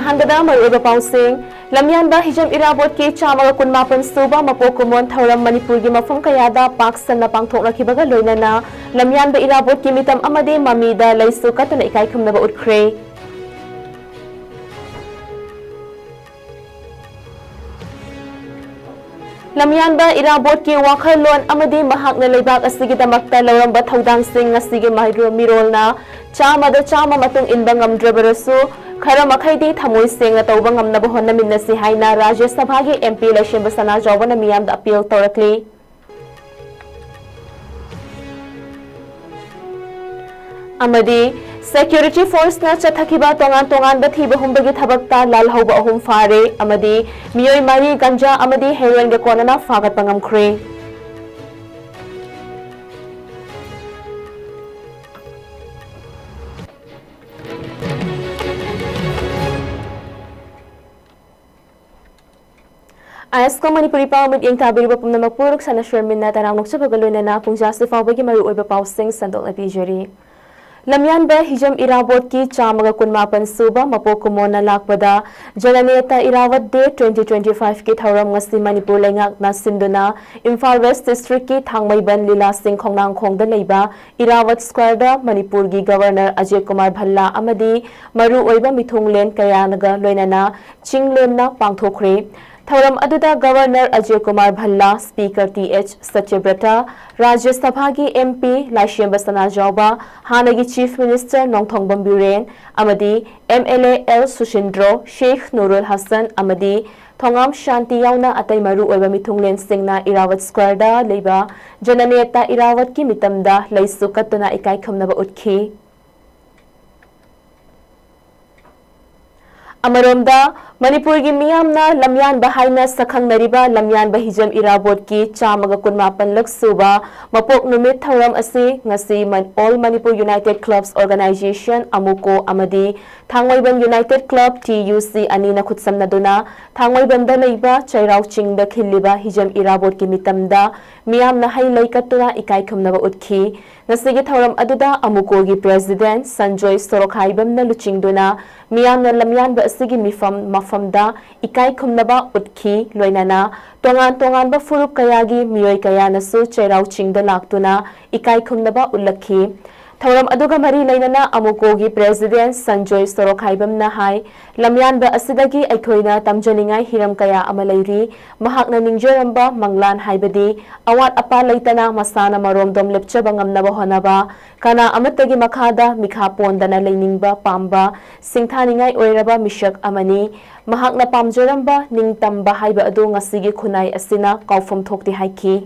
Ahangada Maruba Pausing, Lamyanba Hijam Irabot Ki Chamaga Kunmapan Suba Mapokumon Tauram Manipur gi Mafum Kayada Paksan na Pangthok Rakibaga Loinana, Lamyanba Irabot Ki Mitam Amade Mamida Laisu Katana Ikaikum Naba Utkre. Lamyanba Irabot ki Wakalon Amadi Mahak na Laibak Asigidamakta Lauramba Thaudang Sing Asigi Mahidro Mirolna Chama Matung Inbangam Drabarasu Khara Makhaidi Thamoi Sing na Taubangam Nabohon na Minasi Haina Rajya Sabhagi MP election basana Jawana Miyam da appeal Torakli Amadi Security Force na Chathakiba Tongan Bathiba Humbagi Thabakta Lalhauba Ahum Fare Amadi Miyoy Mari Ganja Amadi Heroin Gakonana Fagat Pangam Kre ISCOM Manipuri Pawmit Yang Tabiri Bapum na Magpurok sa Nashermin na Tarang Nuksabagaloy na Kung justify bagi maru oy Pausing Sandok na Pijuri Lamyanba Hijam Irabot ki Chamaga Kunmapan Suba Mapokumo na Lakbada Jalaneta Irawat Day 2025 ki Thauram ngasi Manipur Lengak na Sinduna Imphal West District ki Thangmayban Lila Singh Khongnang Khongda Leiba Irawat Square da Manipur gi Governor Ajay Kumar Bhalla amadi maru oiba mithunglen kayanaga loinana Chinglem na pangthokre Thauram aduda Governor Ajay Kumar Bhalla, Speaker TH Satyabrata, Rajya Sabhagi MP Laishyam Basana Jauba, Hanagi Chief Minister Nongthong Bamburen, Amadi MLA L Sushindro, Sheikh Nurul Hassan, Amadi Thongam Shanti Yauna Atay Maru Oiba Mithunglen Singna Irawat Square da Leiba, Jananeta Irawat ki mitamda Laisu Katuna Ikai Khamnaba Utkhi. Amaromda Manipur gi miyamna Lamyanba haina sakhang nariba Lamyanba Hijam Irabot ki Chamaga Kunmapan Laksuba Mapok Numit Thauram asi ngasi All Manipur United Clubs Organization Amuko amadi Thangwaiban United Club TUC anina khutsamna duna Thangwaiban da leiba Chairau Chingda khilliba Hijam Irabot ki mitamda miyamna hailai katuna ikai khumnaba utkhi nasigi Thauram aduda Amuko gi President Sanjoy Sorokhaibam na luchingduna miyamna Lamyanba asigi mafamda ikai khumnaba utkhi loinana tongan ba furup kayagi miyoy kaya nasu Chairau Chingda laktuna ikai khumnaba ulakhi Thauram aduga mari lainana Amuko gi President Sanjoy Sorokhaibam na hai Lamyanba asidagi aikhoina tamjaningai hiram kaya amalairi mahakna ningjaramba manglan haibadi awat apa laitana masana maromdom lepchaba ngamnaba honaba kana amatagi makhada mikha pondana lainingba pamba singthaningai oiraba mishak amani mahakna pamjaramba ningtamba haiba adu ngasigi khunai asina kaufam thokti haiki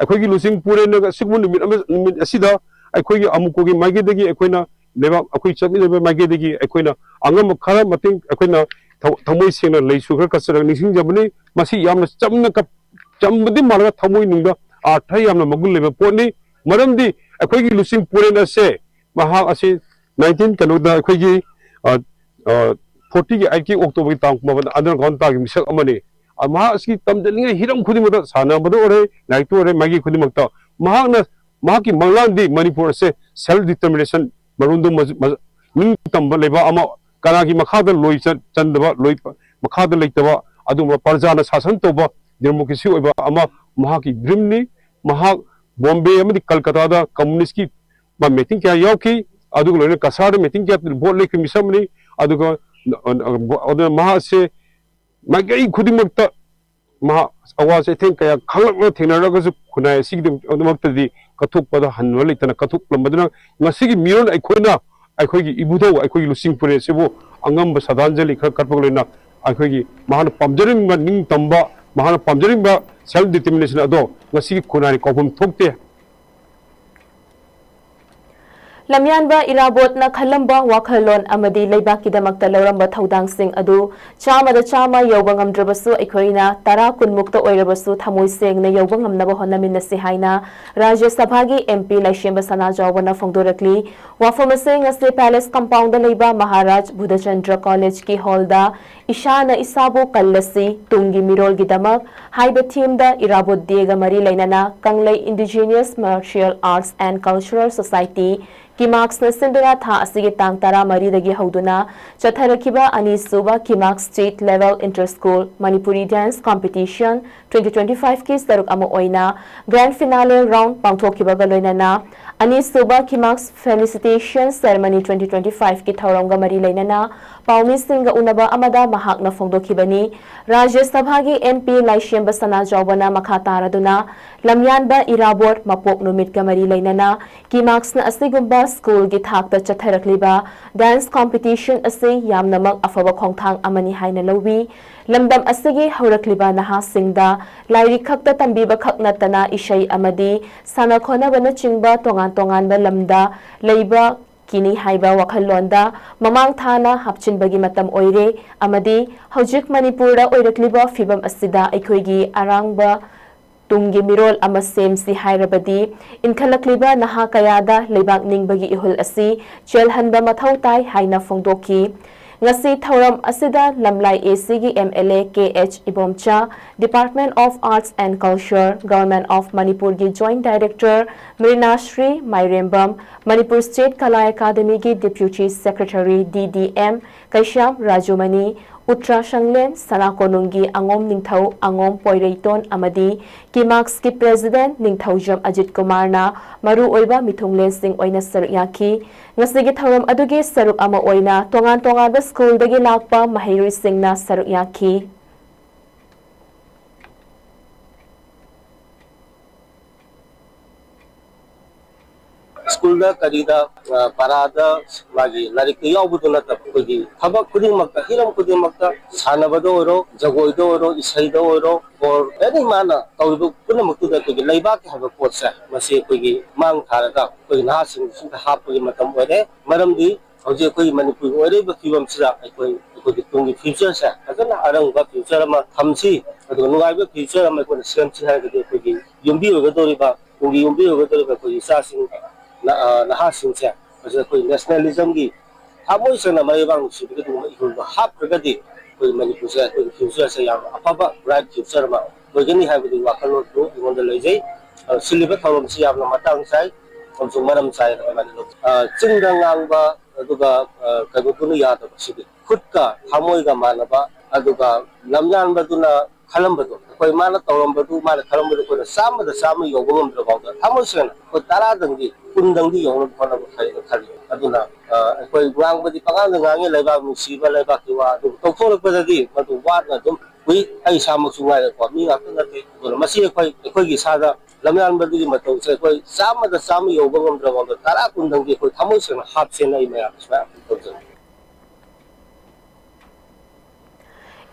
अखोगी लुसिंग पूरे नग सिगमु निमित असिदा अखोगी अमुकोगी मागेदगी अखोइना लेबा अखोई चमिलेबा मागेदगी अखोइना अंगम खरा मतिंग अखोइना थमोई सेना लैसु खर कसर निसिंग जबनी मसी यामना चमना cup चमबदी मारगा थमोई नुंगा आर्थ यामना मगुल लेबा पोनी मरमदी अखोगी लुसिंग पूरे न से महा असे 19 कनोदा अखोगी 40 की आइकी अक्टोबर तांग मबन अंडर गॉन तागी मिसक अमने महा असकी तमजलिंगे हिरम खुदिमत सानाबदो ओरे लाइटो ओरे मागी खुदिमत महाना महाकी मंगलांदी मणिपुर से सेल्फ डिटरमिनेशन मरुंदो मिंग तंब लेबा अमा कनागी मखादा लोई चंदबा लोई मखादा लेतबा अदुम प्रजाना शासन तोबा डेमोक्रेसी ओबा अमा महाकी ड्रीमनी महा बॉम्बे अमदी कलकत्ता दा कम्युनिस्ट की मीटिंग क्या यावकी अदुग लोने कसार मीटिंग क्या बोर्ड लेके मिसमनी अदुग महा से मागई खुदिमत महा अवासे थें कया खलक थेनरगसु खुनाय सिगिदमक्तदी कथुकपद हनव लेतना कथुकलमदना ngasiगी मिरोन अखोइना अखोइगी इबुदो अखोइगी लुसिंगपुरे सेबो अंगम सदांजलि खर कटपगलेना अखोइगी महान पमजरिंग निंग तंबा महान पमजरिंग सेल्फ डिटरमिनेशन अदो ngasiगी खुनाय कौफम थोकते Lamyanba Irabot na khalamba wakhalon amadi leibaki damakta lauramba thaudang sing adu chama yobang amdrabasu aikhoina tara kunmukta oirabasu thamoi seng na yobang amnaba honamin na si haina Rajya Sabhagi MP Laishyam Basana Jawbana phongdorakli wafamase ngase Palace Compound leiba Maharaj Budhachandra College ki hall da ishana isabu kallasi tungi mirol gidamak haiba team da Irabot diega mari lainana Kanglei Indigenous Martial Arts and Cultural Society किमाक्स न सिंदुना था असिगे तांग तारा मरीदगी हौदुना चथरखिबा अनीसुबा किमाक्स state level inter school Manipuri dance competition 2025 की सरुक अमा ओइना ग्रैंड फिनाले राउंड पांगथोखिबा लोइनाना अनीसुबा किमाक्स फेलिसिटेशन सेरेमनी 2025 की थौरंगा मरी लेना पाउमी सिंह उनबा अमदा महाकना फोंदोखिबनी राज्य सभा की एमपी लाइशियम बसना जौबना मखा तारदुना लमयानबा इराबोट मपोक नुमित का मरी लेना किमाक्स न असिगुंबा स्कूल की थाकता चथरकलिबा डांस कॉम्पिटिशन असे यामनमक अफबा खोंथांग अमनी हाइना लौबी लमदम असिगे हौरकलिबा नहा सिंगदा लाइरिक खक्ता तंबीबा खक नतना इशई अमदी साना खोनबना चिंगबा तोंगान तोंगानबा लमदा लेबा किनी हाइबा वखल्लोंदा ममांग थाना हपचिनबगी मतम ओइरे अमदी हौजिक मणिपुरदा ओइरकलिबा फिबम असिदा अखोइगी अरांगबा तुंगी मिरोल अमा सेमसी हाइरबदी इनखलकलिबा नहा कयादा लेबाक निंगबगी इहुल असि चेलहनबा मथौ ताई हाइना फोंदोकी ngasi thauram asida lamlai AC gi MLA KH Ibomcha Department of Arts and Culture Government of Manipur gi Joint Director Mirinashri Mairembam Manipur State Kala Academy gi Deputy Secretary DDM Kaisham Rajumani Utra Shanglen Sanakonungi Angom Ningthau Angom Poireiton Amadi Kimax ki President Ningthaujam Ajit Kumar na Maru Oiba Mithunglen Singh Oina Saruk Yaki Ngasigi thauram adugi saruk ama oina tongan tongan da school dagi lakpa mahirui singh na saruk yaki school करीदा परादा मागी लारिक यावबुदु नता कोगी थबक खुदिमक Hiram खुदिमक सानबदो ओरो जगोइदो ओरो इसैदो ओरो और any माना तौदु पुनमक तुदा कोगी लैबा के हब पोटसा मसे कोगी मांग थारदा कोगी नासिंग सुंग हापगी मतम ओरे मरमदी हौजे कोगी मणिपुर ओरे बफिबम सिरा कोगी तुंगी फ्यूचर से अजना अरंग बा फ्यूचर मा थमसी अदो नुगाइबा फ्यूचर मा कोन सेमसी हागदे कोगी युम्बी ओगदोरिबा तुंगी युम्बी ओगदोरिबा कोगी सासिंग नहासिंगसे कोई नेशनलिज्म की थामोई सेना मरेबांग सिबिगे दुम इहुल हाप प्रगति कोई मणिपुर से कोई फ्यूचर से याम अफबा ब्राइट फ्यूचर मा कोइगनी हाबदि वाखलो दो इमोंद लेजै सिलिबा थौरम से याम मतंग साइ अमसु मरम साइ मानि लो चिंगा ngang अदुगा कबुकुनु याद सिबि खुदका थामोइगा मानबा अदुगा लमयान बदुना खलंबदो कोई माना तौरंबदु माना खलंबदु कोई साम योगम द्रबाउदा थामोइसेन को तारादंगी कुंदंगी योगम फना खाइ अदुना कोई वांगबदि पगांग ngangi लेबा मुसीबा लेबा किवा अदु तौथोलकबदि मदु वादना दुम wi ai samusu ngai ko mi ga tna te ko masi koi gi sa da lamyan badu gi matau se koi sam yogam drabam tara kundang gi koi thamoi se hap se nai me apsa to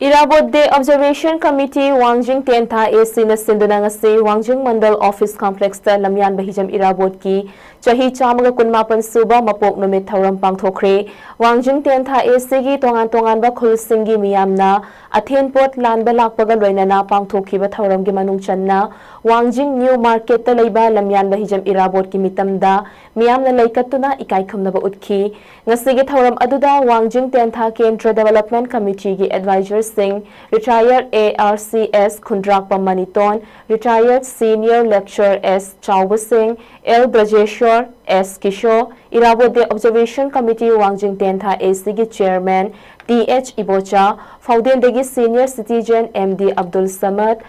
Irabot Day Observation Committee Wangjing Tentha AC na sindunang se Wangjing Mandal Office Complex ta Lamyan Bahijam Irabot ki chahi chamaga kunmapan suba mapok numit thauram pangthokre Wangjing Tentha AC gi tongan ba khul singi miyamna athen pot lanba lakpaga loinana pangthokhiba thauram gi manung channa Wangjing New Market ta leiba Lamyan Bahijam Irabot ki mitamda miyamna laikatuna ikai khumna ba utkhi ngasigi thauram aduda Wangjing Tentha Kendra Development Committee gi advisors Singh, retired ARCS Khundrak Pamaniton, retired Senior Lecturer S. Chauba Singh, L. Brajeshwar, S. Kishore, Irabot Day Observation Committee Wangjing Tentha AC ki Chairman, T.H. Ibocha, Fauden Degi Senior Citizen M.D. Abdul Samad,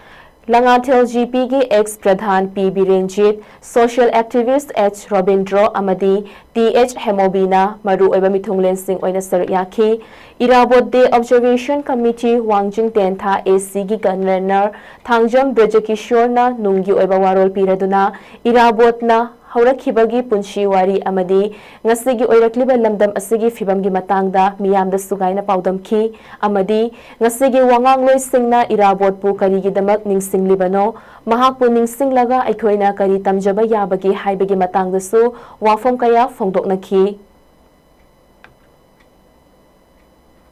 Langathel GP की ex प्रधान P. Birenjit, social activist H. Robindro Amadi, T.H. Hemobina, Maru Oiba Mithunglen Singh Oina Saryaki, Irabot Day Observation Committee Wangjing Tentha AC की convener Thangjam Brajakishore na Nungi Oiba Warol Piraduna, Irabot na हौरखिबगी Punshi वारी अमदी ngasiगी oirakliba lamdam asigi fibamgi matangda miyamda sugaina paudamki amadi ngasigi wangangloi singna irabot pu karigi damak ningsinglibano mahakpu ningsinglaga aikoina kari tamjaba yabagi haibagi matangda su wafom kaya phongdoknaki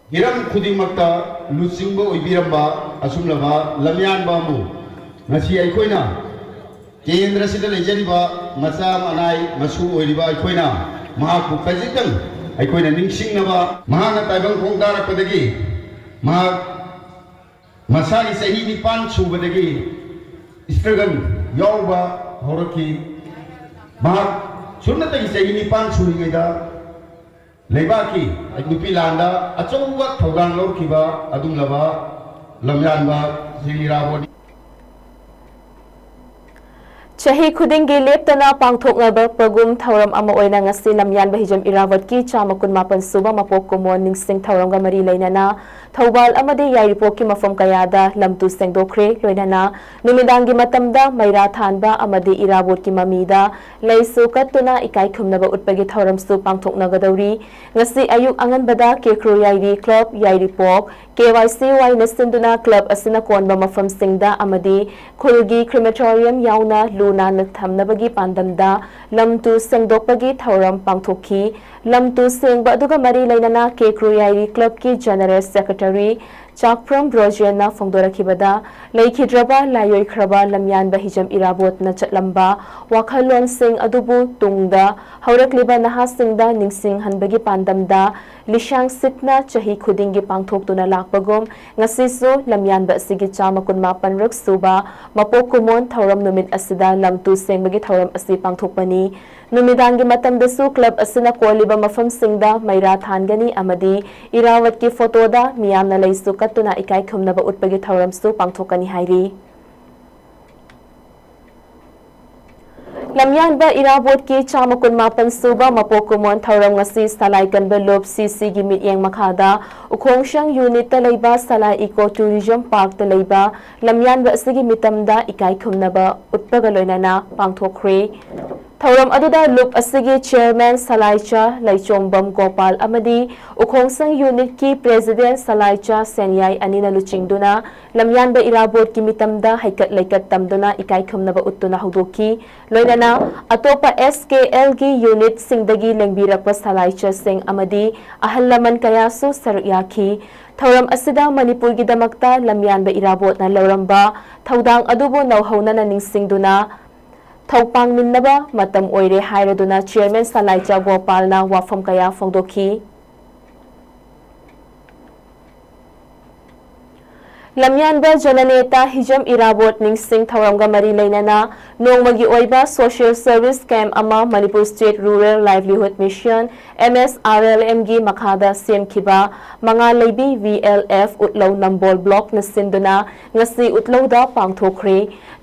hiram khudimakta lusingbo oibiramba asumlaba lamyanba mu ngasi aikoina केंद्र से लेजरीबा मचा मनाई मसु ओइरिबा अखोइना महाकु खजितंग अखोइना निंगसिंगनबा महाना ताइबंग खोंगदारकदगी महा मसागी सही निपान सुबदगी struggle यावबा हौरकी महा सुनना तक चाहिए निपान सुनी गया लेबा की नुपी लांदा अचौबा थौदांग लौरखिबा अदुम लबा लमयानबा Shri इराबोद Chahi khudingi leptana pangthoknaba pagum thauram ama oina ngasi lamyan bahijam irawat ki chama kunmapan suba mapok kumon ningsing thauram ga mari leinana thawbal amade yairipok ki mafam kayada lamtu sengdokre loinana numidangi matamda maira thanba amade irawat ki mamida leisu katuna ikai khumnaba utpagi thauram su pangthoknagadauri ngasi ayuk anganbada kekro yairi club yairipok KYC wai nasinduna club asina konba mafam singda amade khulgi crematorium yauna luna thamnabagi pandamda lamtu sengdokpagi thauram pangthokhi lamtu sengba aduga mari leinana kekro yairi club ki general secretary Chakpram Brojena Fongdorakibada Laikhidraba Layoi Kraba Lamyan Bahijam Irabot na Chatlamba Wakhalon Sing Adubu Tungda Haurakliba Naha Singda Ningsing Hanbagi Pandamda Lishang Sitna Chahi Khudingi Pangthok Tuna Lakpagom Ngasiso Lamyan Ba Sigi Chama Kunmapan Raksuba Mapokumon Thauram Numit Asida Lamtu Sengbagi Thauram Asi Pangthokpani Numidangi Matamdasu Club Asina Koliba Mafam Singda Maira Thangani Amadi Irawat ki Photoda Miyamna Laisu Katuna Ikai Khumnaba Utpagi Thauram Su Pangthokani Hairi Lamyan ba irabot ki chama kunmapan suba mapokumon thauram ngasi salai kanba lob CC gi mityeng makhada ukhongsang unit ta leiba salai eco tourism park ta leiba lamyan ba sigi mitamda ikai khumnaba utpaga loinana pangthokre Thauram aduda loop asigi chairman Salaicha Laichombam Gopal amadi ukhongsang unit ki president Salaicha Senyai anina luchingduna lamyan ba irabot ki mitamda haikat laikat tamduna ikai khumnaba uttuna haudoki loinana atopa SKL gi unit singdagi lengbirakpa Salaicha Singh amadi ahallaman kaya su saryaki Thauram asida Manipur gi damakta lamyan ba irabot na lauramba thaudang adubo nauhauna na ningsingduna Thawpang minnaba matam oire hairaduna chairman Salaicha Gopal na wafam kaya fongdoki Lamyan ba jananeta hijam irabot ningsing thauram ga mari leinana nongmagi oiba social service camp ama Manipur State Rural Livelihood Mission MSRLM gi makhada semkhiba manga leibi VLF utlaw nambol block na sinduna ngasi utlaw da pangthokre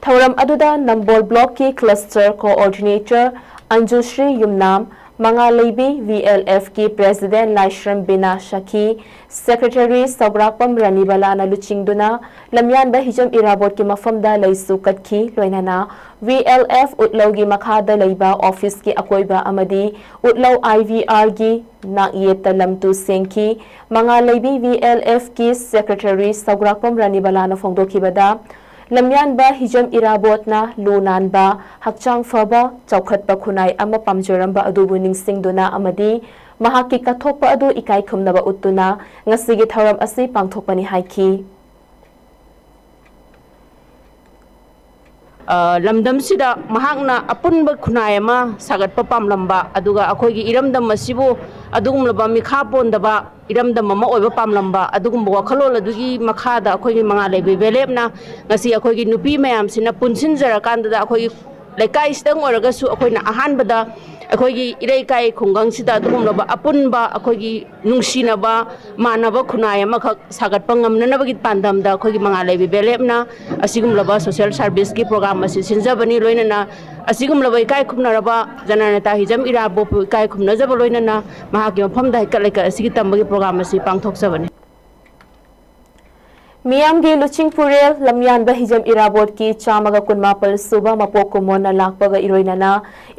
thauram aduda nambol block ki cluster coordinator Anjushri Yumnam Manga Leibi VLF ki President Laishram Bina Shaki Secretary Sabrakpam Ranibala na luchingduna lamyan ba hijam irabot ki mafamda laisu katki loinana VLF utlaw gi makhada leiba office ki akoiba amadi utlaw IVR gi na yeta lamtu sengki Manga Leibi VLF ki Secretary Sabrakpam Ranibala na fongdoki bada Lamyan ba hijam irabot na lunan ba hakchang faba chawkhat pa khunai ama pamjoram ba adubu ningsingduna amadi mahaki kathokpa adu ikai khumnaba uttuna ngasigi thauram asi pangthokpani haiki lamdam sida mahakna apunba khunai ama sagatpa pamlamba aduga akhoigi iramdam masibu adugumlaba mikha pondaba iramdam ama oiba pamlamba adugumba wakhalol adugi makhada akhoigi manga leibe belepna ngasi akhoigi nupi mayam sina punsinjara kanda akhoigi laikai stang oragasu akhoina ahanbada akhoigi iraikai khungang sida adugumlaba apunba akhoigi nungsinaba manaba khunai ama khak sagatpa ngamnanabagi pandamda akhoigi manga leibe belepna asigumlaba social service ki program asi sinjabani loinana asigumlaba ikai khumnaraba jananeta hijam irabo ikai khumnajaba loinana mahaki mafamda haikaleka asigi tambagi program asi pangthokjabani Miyam gi luching purel lamyan ba hijam irabot ki chamaga kunmapal suba mapokumon na lakpaga iroinana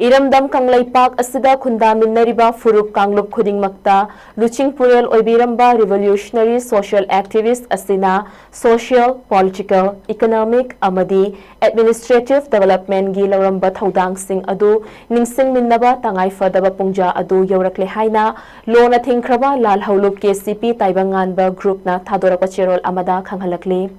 iramdam kanglaipak asida khundamin nariba furup kangluk khuding makta luching purel oibiramba revolutionary social activist asina social political economic amadi administrative development gi lauramba thaudang sing adu ningsing minnaba tangai fadaba pungja adu yaurakle haina lona thingkraba lal haulup KCP taibangan ba group na thadorapa cherol amada halakli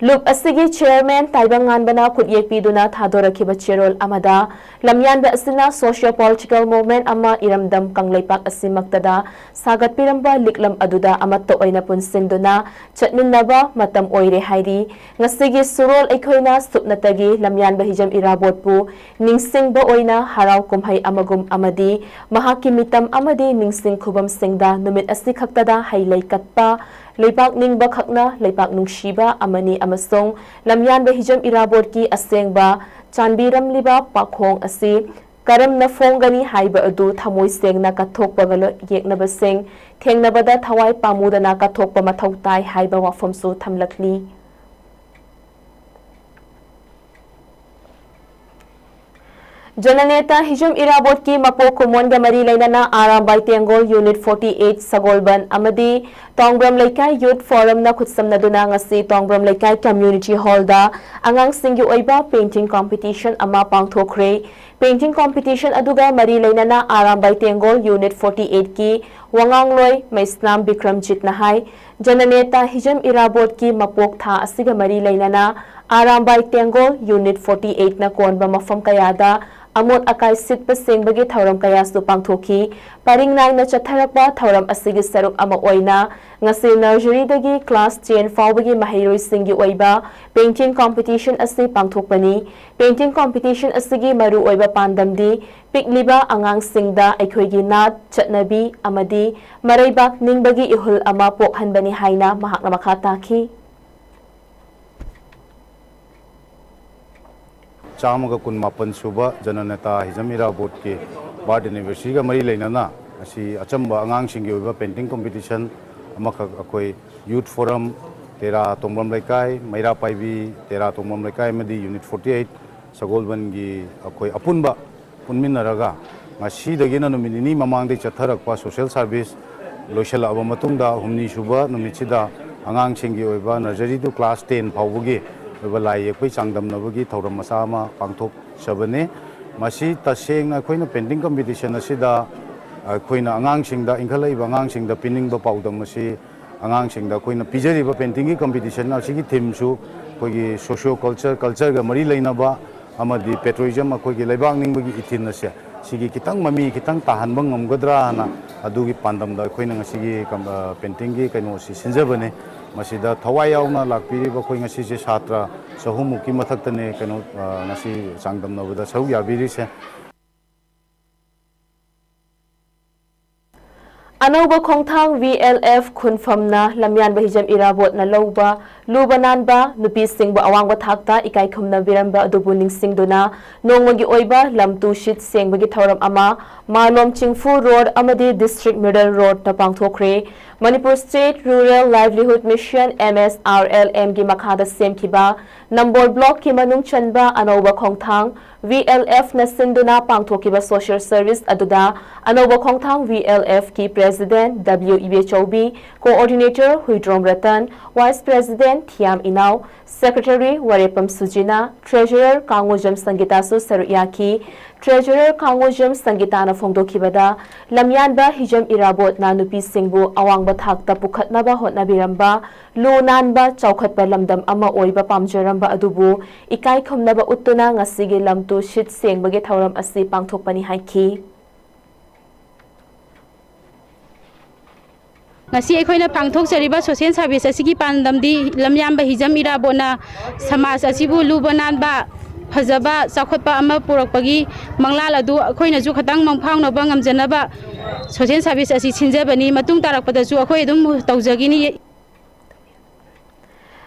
Loop asigi chairman Taibang Nganbana Kudyek Piduna Thadoraki Cherol Amada Lamyanba Asina socio political movement ama iramdam Kangleipak Asimaktada Sagat Piramba Liklam Aduda Amato Oina Punsinduna Chatminaba Matam Oire Hairi Ngasigi Surol Ekoina Supnatagi Lamyanba Hijam Irabotpu Ningsingba Oina Harau Kumhai Amagum Amadi Mahaki Mitam Amadi Ningsing Kubam Singda Numit Asikaktada Hailay Katpa Leipak Ningba Khakna Leipak Nungshiba Amani Amasong Lamyanba Hijam Irabot ki Asengba Chanbiram Liba Pakhong Asi Karam na Fongani Haiba Adu Thamoi Seng na Kathok Bagalo Yeknaba Seng Thengnabada Thawai Pamuda na Kathok Pamathau Tai Haiba Wafamsu Thamlakli Jananeta Hijam Irabot ki Mapo Kumonga Mari Lainana Aram Baitengol Unit 48 Sagolban Amadi Tongbram Laikai Youth Forum na Kutsam na Duna ngasi Tongbram Laikai Community Hall da Angang Singyu Oiba Painting Competition ama pangthokre Painting Competition aduga Mari Lainana Aram Baitengol Unit 48 ki Wangang Loy Maisnam Bikramjit Nahai Jananeta Hijam Irabot ki Mapok Tha asiga Mari Lainana Aram Baitengol Unit 48 na konba mafam kayada Amot Akai Sitpa Singbagi Thauram Kayasu Pangthoki Paring Nai na Chatharakba Thauram Asigi Saruk Ama Oina Ngasi Nursery Dagi Class 10 Faubagi Mahiroi Singgi Oiba Painting Competition Asi Pangthokpani Painting Competition Asigi Maru Oiba Pandamdi Pikliba Angang Singda Aikhoigi Nat Chatnabi Amadi Maraibak Ningbagi Ihul Ama Pokhanbani Haina Mahakna Makhataki Chamaga kun mapan suba Jananeta Hijam Irabot ki Bard University ga mari leinana asi achamba angang singi oiba painting competition amakha akoi youth forum tera Tongbram Laikai Maira Paibi tera Tongbram Laikai madi unit 48 Sagolban gi akoi apunba punminaraga ngasi dagina nominini mamangdai chatharakpa social service loishala aba matungda humni suba numitida angang singi oiba nursery to class 10 phawbugi Lai Yakui Sangdam Navagi, Tauram Masama, Pangtok Sabane, Masi Tasing, a queen of painting competition, Asida, a queen Angang Sing, the Inkalai, Angang Sing, the pinning the powder Masi, Angang Sing, the queen of Pijari painting competition, Asiki Timsu, Kogi socio culture, Mari Lainaba, Amadi Petroism, a Kogi Labang Itinasia, Sigi Kitang Mami, Kitang Tahan Bangam Godrana, Adugi Pandam, the queen of Sigi painting, Kanosi, Sinjabane. Masida Thawai yauna lakpiri ba khoi ngasi je chhatra sahumuki mathaktane kano ngasi sangdam nabada sahu yabiri se Anauba Khongthang VLF Khunfamna Lamyan Bahijam Irabot na Loba Lubananba Nupi Singba Awangba Thakta Ikai Khumna Viramba Adubuning Singduna Nongmagi Oiba Lamtu Shit Sengbagi Thauram Ama Malom Chingfu Road Amadi District Middle Road na Pangthokre Manipur State Rural Livelihood Mission MSRLM gi Makhada Semkiba Number Block ki Manung Chanba Anauba Khongthang VLF na Sinduna Pangthokiba Social Service Aduda Anauba Khongthang VLF ki President W.E.B. Chaubi Coordinator Huidrom Ratan Vice President Thiam Inau Secretary Warepam Sujina Treasurer Kangujam Sangitasu Saruyaki Treasurer Kangujam Sangitana Fongdokibada Lamyanba Hijam Irabot na Nupi Singbu Awangba Thakta Pukhatnaba Hotnabiramba Lunanba Chaukhatba Lamdam Ama Oiba Pamjaramba Adubu Ikai Khumnaba Uttuna Ngasigi Lamtu Shit Sengbagi Thauram Asi Pangthokpani Haiki ngasi ekhoi pangthok chariba social service asigi pandamdi lamyamba hijam irabona samas asibu lubanan ba phajaba chakhotpa ama purakpagi manglal adu ekhoi na ju khatang mangphang no bangam janaba social service asi sinjabani matung tarakpada ju ekhoi dum tawjagini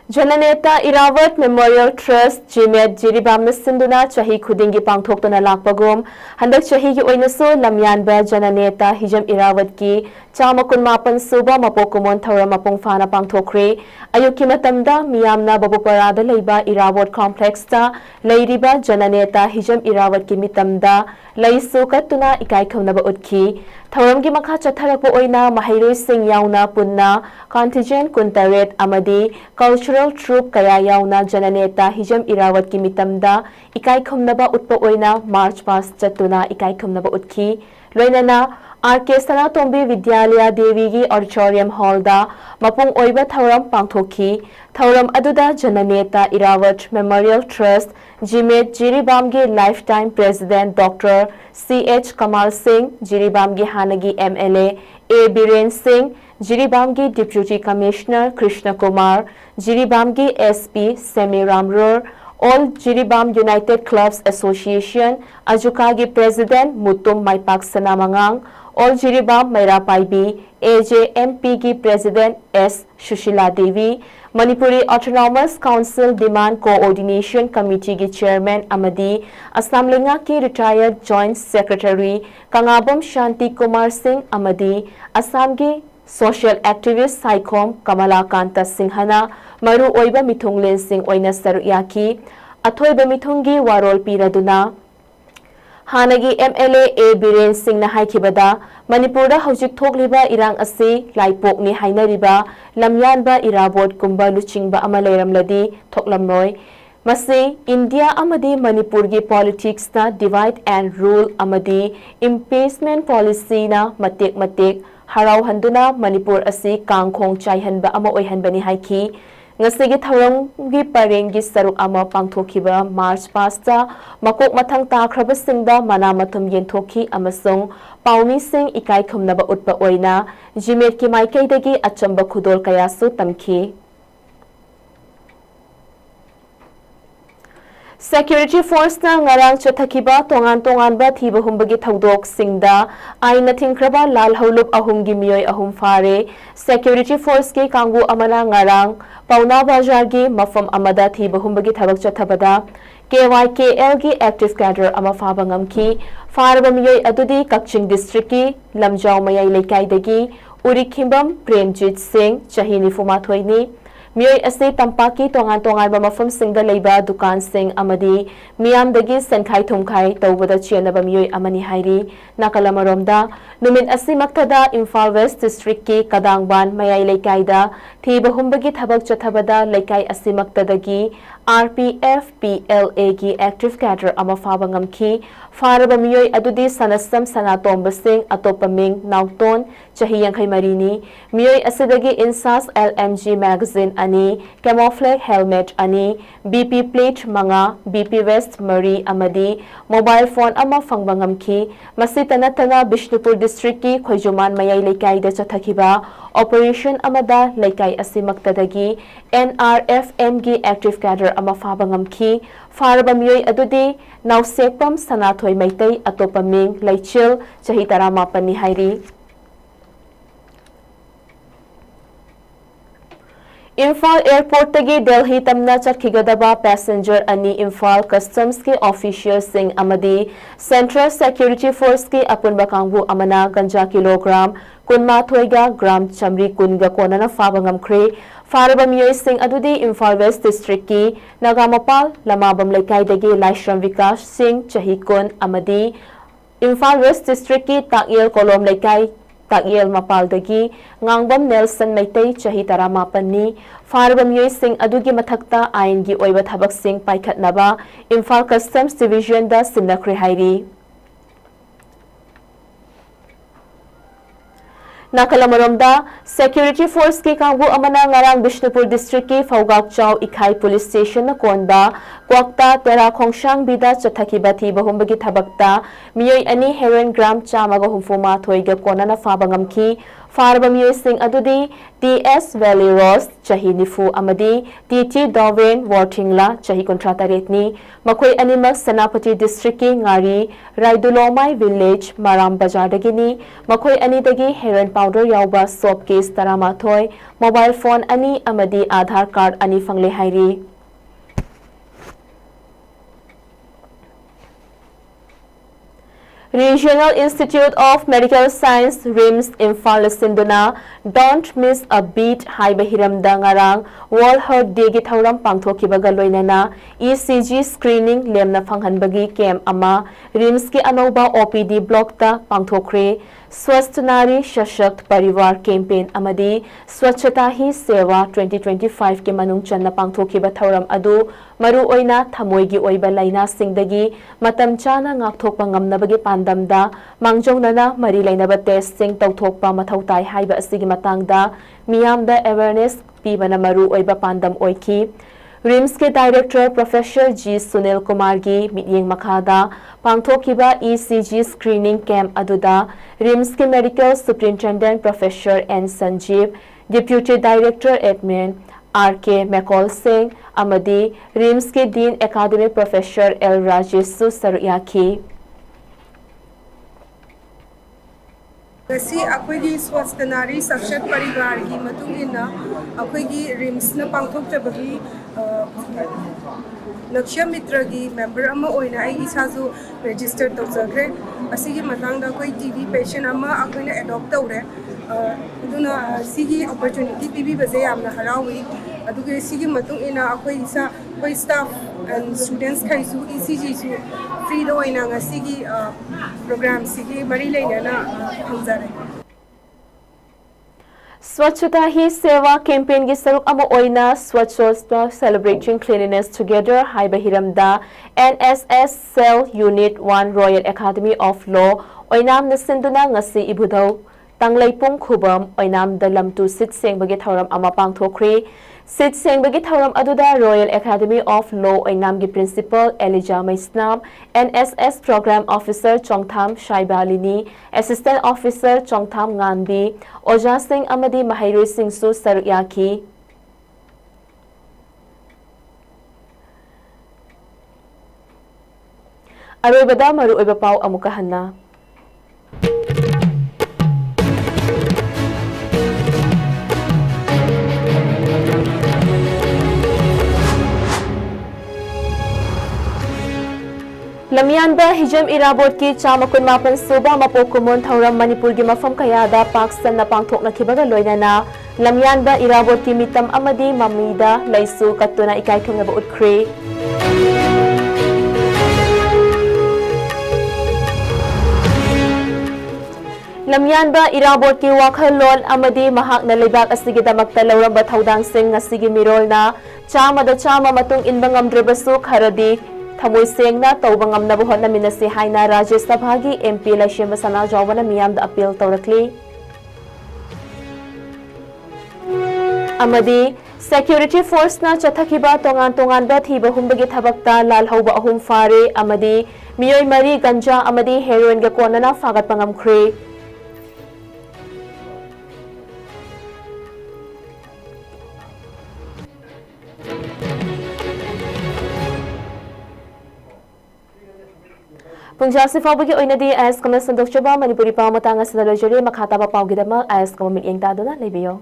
Jananeta Irawat Memorial Trust Jimet Jiribam Sinduna Chahi Khudingi Pangthoktana Lakpagum Handak Chahi ki Oinaso Lamyanba Jananeta Hijam Irawat ki Chamakun Mapan Suba Mapokumon Thauram Mapong Fana Pangthokre Ayuki Matamda Miyamna Babuparada Leiba Irawat Complex ta Leiriba Jananeta Hijam Irawat ki Mitamda Laisu Katuna Ikai Khumnaba Utki Thauram gi Makha Chatharakpa Oina Mahairoi Sing Yauna Punna Contingent Kuntaret Amadi Cultural Memorial Troop kaya yauna Jananeta Hijam Irawat ki mitamda ikai khumnaba utpa oina March past chatuna ikai khumnaba utki loinana RK Sanatombi Vidyalaya Devi gi Auditorium Hall da mapung oiba thauram pangthoki thauram aduda Jananeta Irawat Memorial Trust Jimet Jiribam gi Lifetime President Dr. CH Kamal Singh Jiribam gi Hanagi MLA A Biren Singh Jiribam gi Deputy Commissioner Krishna Kumar Jiribam gi SP Semi Ramrur All Jiribam United Clubs Association Ajuka gi President Mutum Maipak Sanamangang All Jiribam Mairapaibi AJMP gi President S Shushila Devi Manipuri Autonomous Council Demand Coordination Committee gi Chairman Amadi Assam Linga ki Retired Joint Secretary Kangabam Shanti Kumar Singh Amadi Assam gi Social Activist Saikom Kamala Kanta Singhana Maru Oiba Mithunglen Singh Oina Saruyaki Athoiba Mithungi Warol Piraduna Hanagi MLA A Biren Singh na haikibada Manipura Haujik Thokliba Irang Asi Laipok ni Hainariba Lamyanba Irabot Kumba Luchingba Amalayram Ladi Thoklamroy Masi India Amadi Manipur gi politics na divide and rule Amadi impeachment policy na matik Harau handuna Manipur asi kangkhong chaihanba ama oihanbani haiki ngasigi thawang gi pareng gi saruk ama pangthokiba March pasta makok mathang takraba singda mana mathum yenthoki amasung paumi sing ikai khumnaba utpa oina jimet ki maikaidagi achamba khudol kayasu tamki Security Force na ngarang chathakiba tongan ba thiba humbagi thaudok singda aina thingkraba lal haulup ahum gi miyoi ahum fare Security Force ke kangu amana ngarang pauna bazar gi mafam amada thiba humbagi thabak chathabada KYKL gi active cadre ama fabangam ki farba miyoi adudi Kakching district ki lamjau mayai lekai dagi urikhimbam Premjit Singh chahini fumathoini Miyoi ase tampaki tongan ba mafam singda leiba dukan sing amadi miyam dagi senkhai thumkhai tawbada chianaba miyoi amani hairi nakalamaromda numit ase maktada Imphal West district ki kadangban mayai leikaida thiba humbagi thabak chathabada leikai ase maktadagi RPF PLA ki active cadre ama fabangam ki faraba miyoi adudi sanasam sanatomba sing atopaming nauton chahi yankhai marini miyoi asedagi insas LMG magazine ani camouflage helmet ani BP plate manga BP West Mari amadi mobile phone ama fangbangam ki masitana tana Bishnupur district ki khoijuman mayai lekai da chathakiba operation amada leikai asimaktadagi NRFM gi active cadre ama fabangam ki faraba miyoi adudi nausekpam sanathoi maitai atopaming laichil chahi taramapan ni hairi Imphal Airport tagi Delhi tamna chatkigadaba passenger ani Imphal Customs ke official sing amadi Central Security Force ke apunba kangbu amana ganja kilogram kunma thoiga gram chamri kunga konana fabangam kre faraba miyoi sing adudi Imphal West district ki nagamapal lamabam lekai dagi Laishram Vikas Singh chahikun amadi Imphal West district ki Takyel kolom lekai Takyel mapaldagi ngangbam Nelson Maitai chahi taramapanni farba miyoi sing adugi mathakta ain gi oiba thabak sing paikhatnaba Imphal Customs Division da simnakri hairi Nakalamaromda Security Force ki kangbu amana ngarang Bishnupur district ki Faugak Chau Ikhai Police Station na konda kwakta tera khongshang bida chathakiba thiba humbagi thabakta miyoi ani heroin gram chamaga humfuma thoiga konana fabangam ki farba miyoi sing adudi TS Valley Rose chahi nifu amadi TT Dowen Wortingla chahi kontrataretni makoi animak Senapati district ki ngari Raidulomai village Maram Bazar dagini makoi ani dagi heroin powder yauba soap case taramathoi mobile phone ani amadi Aadhaar card ani fangle hairi Regional Institute of Medical Science RIMS Imphal Sinduna Don't Miss a Beat Haibahiram Dangarang World Heart Day gi thauram pangthokibaga loinana ECG screening lemna phanghanbagi camp ama RIMS ki anoba OPD block ta pangthokre स्वस्थ नारी सशक्त परिवार campaign अमदी स्वच्छता ही सेवा 2025 के मनुंग चन्ना पांगथोखिबा थौरम अदु मरु ओइना थमोइगी ओइबा लाइना सिंगदगी मतम चाना ngakthokpa ngamnabagi pandamda mangjongna mari lainaba testing tawthokpa mathau tai haiba asigi matangda miyamda awareness pibana maru oiba pandam oiki RIMS के director professor G Sunil Kumar की मिटिंग मखादा पांगथोखिबा ECG स्क्रीनिंग कैंप अदुदा रिम्स के medical superintendent professor N Sanjeev deputy director admin RK Maikal Singh अमदी RIMS के dean academic professor L Rajesh सरुयाखी स्वस्थ नारी सशक्त परिवार की रिम्स पांथोक्तबगी लक्ष्य मित्र की मेंबर रजिस्टर तौजग्रे टीबी पेशेंट एडॉप्ट तौरे अपॉर्चुनिटी पीबीबसे हरावी स्टाफ एंड स्टूडेंट्स खैसु ECG फ्री प्रोग्राम से मरी लेना फंजरे स्वच्छता ही सेवा कैंपेन की सरुक अमा ओइना स्वच्छता सेलिब्रेटिंग क्लीनलीनेस टुगेदर हाइबा हिरमदा NSS cell unit 1 royal academy of law ओइनाम नसिंदुना ngasi ibudau tanglaipung khubam oinam da lamtu sit sengbagi thauram ama pangthokri sit sengbagi thauram aduda Royal Academy of Law oinam gi principal Elijah Maisnam NSS program officer Chongtham Shaibalini assistant officer Chongtham Nganbi Oja Singh amadi Mahairoi Singh su sarukyaki aroibada maru oiba pau amuka hanna लमियानबा Hijam इराबोट की चामकुन मापन सुबा मपोक कुमोन थौरम मणिपुर की मफम कयादा पाकसन पांथोकनखिबगा लोइनना लमियानबा इराबोट की मितम अमदी ममीदा लैसु कत्तुना इकाइखंगबा उतख्रे लमियानबा इराबोट की वाखलोन अमदी महाकना लेबाक असिगिदमक्ता लौरंबा थौदांसिंग ngasiगी मिरोलना चामदा चामा मतुंग इनबा ngamdrebasु खरदी थमोई सेंगना तौबा ngamnaba hotnaminasi haina Rajya Sabha gi MP Laishema Sana Jawbana miyamda appeal tawrakli amadi security force na chathakiba tongan ba thiba humbagi thabakta lal hauba ahum fare amadi miyoi mari ganja amadi heroin ga konana fagat pangamkhre Pungjasi fawbagi oinadi ISCOM sandokchaba Manipuri paw matanga sadalojari makhata ba pawgidama ISCOM mit yengta dona lebiyo